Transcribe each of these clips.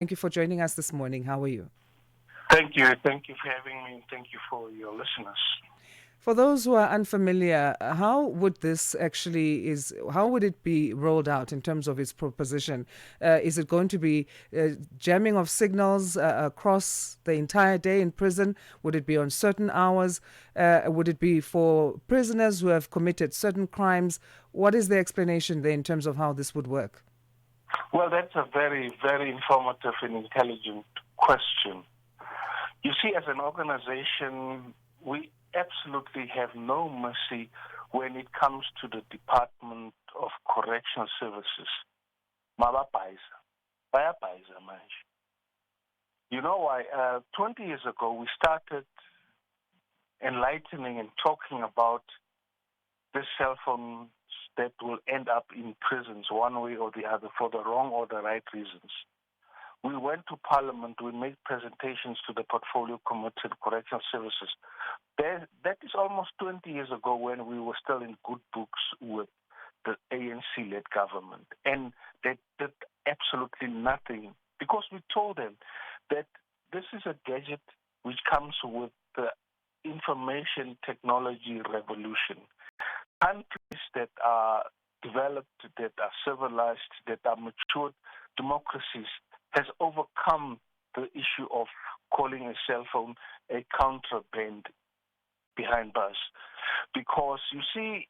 Thank you for joining us this morning. How are you? Thank you. Thank you for having me, and thank you for your listeners. For those who are unfamiliar, how would this how would it be rolled out in terms of its proposition? Is it going to be jamming of signals across the entire day in prison? Would it be on certain hours? Would it be for prisoners who have committed certain crimes? What is the explanation there in terms of how this would work? Well, that's a very, very informative and intelligent question. You see, as an organization, we absolutely have no mercy when it comes to the Department of Correctional Services. Mabapaiza. Bayapaiza manje. You know why? 20 years ago, we started enlightening and talking about the cell phones that will end up in prisons one way or the other for the wrong or the right reasons. We went to Parliament, we made presentations to the Portfolio Committee of Correctional Services. That is almost 20 years ago when we were still in good books with the ANC-led government. And they did absolutely nothing because we told them that this is a gadget which comes with the information technology revolution. Countries that are developed, that are civilized, that are matured democracies has overcome the issue of calling a cell phone a contraband behind bars. Because you see,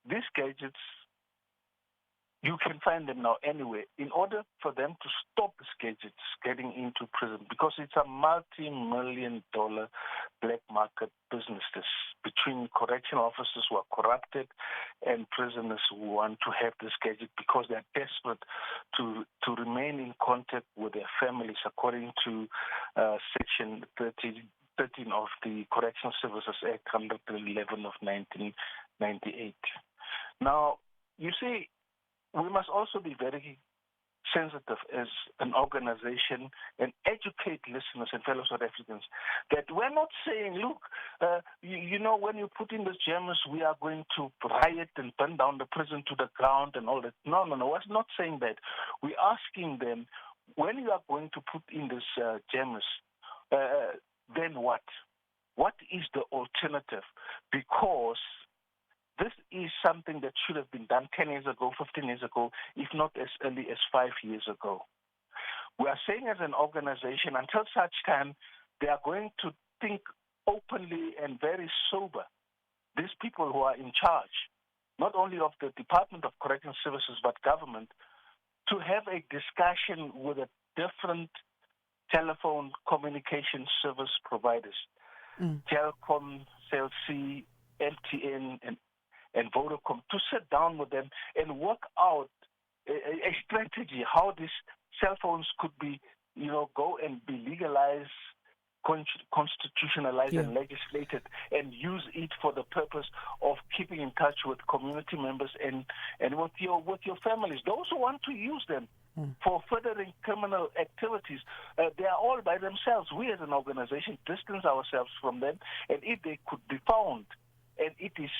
these gadgets, you can find them now anywhere. In order for them to stop these gadgets getting into prison, because it's a multi-million-dollar black market business between correctional officers who are corrupted and prisoners who want to have this gadget because they're desperate to remain in contact with their families according to Section 13 of the Correctional Services Act 111 of 1998. Now, you see, we must also be very sensitive as an organization and educate listeners and fellow South Africans that we're not saying, look, when you put in these jammers, we are going to riot and burn down the prison to the ground and all that. No. We're not saying that. We're asking them, when you are going to put in these jammers, then what? What is the alternative? Because this is something that should have been done 10 years ago, 15 years ago, if not as early as 5 years ago. We are saying as an organization, until such time, they are going to think openly and very sober, these people who are in charge, not only of the Department of Correctional Services, but government, to have a discussion with the different telephone communication service providers, Telkom, Cell C, MTN, and Vodacom, to sit down with them and work out a strategy how these cell phones could be, go and be legalized, constitutionalized and legislated, and use it for the purpose of keeping in touch with community members and with your families. Those who want to use them for furthering criminal activities, they are all by themselves. We as an organization distance ourselves from them, and if they could be found, and it is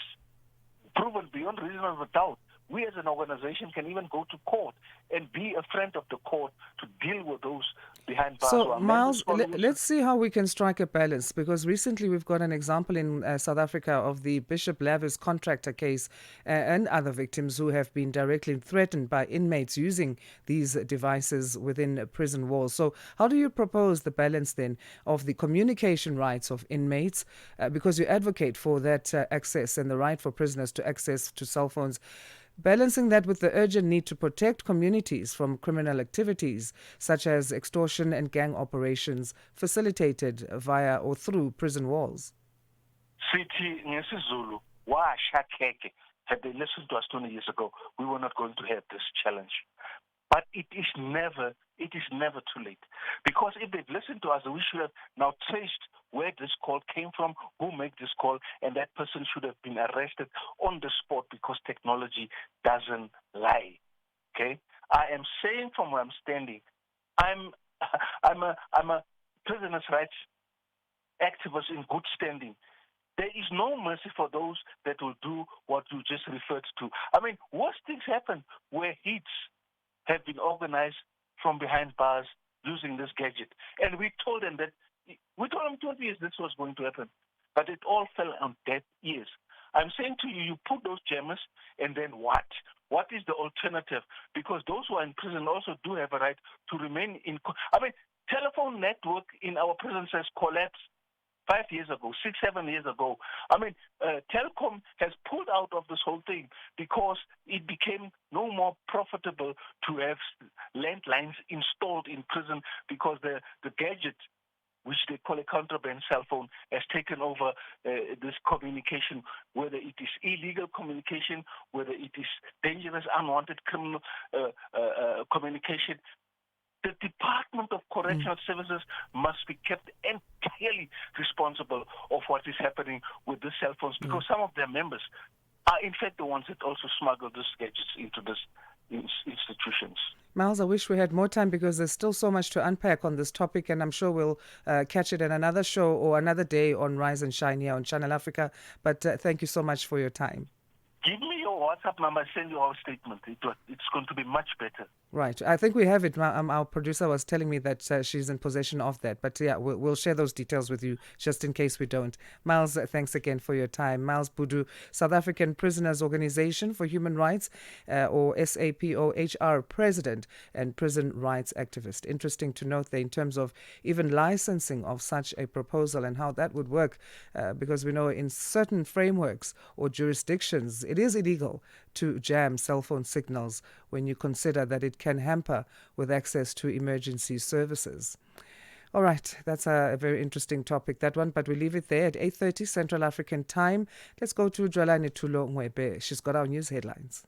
proven beyond reasonable doubt, we as an organization can even go to court and be a friend of the court to deal with those behind bars. So, Miles, let's see how we can strike a balance, because recently we've got an example in South Africa of the Bishop Lavis contractor case and other victims who have been directly threatened by inmates using these devices within prison walls. So how do you propose the balance then of the communication rights of inmates, because you advocate for that access and the right for prisoners to access to cell phones, balancing that with the urgent need to protect communities from criminal activities such as extortion and gang operations facilitated via or through prison walls? Sithi ngesizulu washa kheke. Had they listened to us 20 years ago, we were not going to have this challenge. But it is never too late. Because if they've listened to us, we should have now traced where this call came from, who made this call, and that person should have been arrested on the spot, because technology doesn't lie. Okay? I am saying from where I'm standing, I'm a prisoners' rights activist in good standing. There is no mercy for those that will do what you just referred to. I mean, worse things happen where hits have been organized from behind bars using this gadget. And we told them 20 years this was going to happen. But it all fell on deaf ears. I'm saying to you, you put those jammers, and then what? What is the alternative? Because those who are in prison also do have a right to remain in. Telephone network in our prisons has collapsed 5 years ago, 6, 7 years ago. Telkom has pulled out of this whole thing because it became no more profitable to have landlines installed in prison because the gadget, which they call a contraband cell phone, has taken over this communication, whether it is illegal communication, whether it is dangerous, unwanted criminal communication. The Department of Correctional Services must be kept entirely responsible of what is happening with the cell phones, because some of their members are in fact the ones that also smuggle these gadgets into these institutions. Miles, I wish we had more time because there's still so much to unpack on this topic, and I'm sure we'll catch it in another show or another day on Rise and Shine here on Channel Africa. But thank you so much for your time. Give me your WhatsApp number, send you our statement. It's going to be much better. Right. I think we have it. Our producer was telling me that she's in possession of that. But yeah, we'll share those details with you just in case we don't. Miles, thanks again for your time. Miles Bhudu, South African Prisoners Organization for Human Rights, or SAPOHR President and prison rights activist. Interesting to note that in terms of even licensing of such a proposal and how that would work, because we know in certain frameworks or jurisdictions, it is illegal to jam cell phone signals when you consider that it can hamper with access to emergency services. All right, that's a very interesting topic, that one, but we leave it there at 8:30 Central African Time. Let's go to Dwalani Tulo Ngwebe. She's got our news headlines.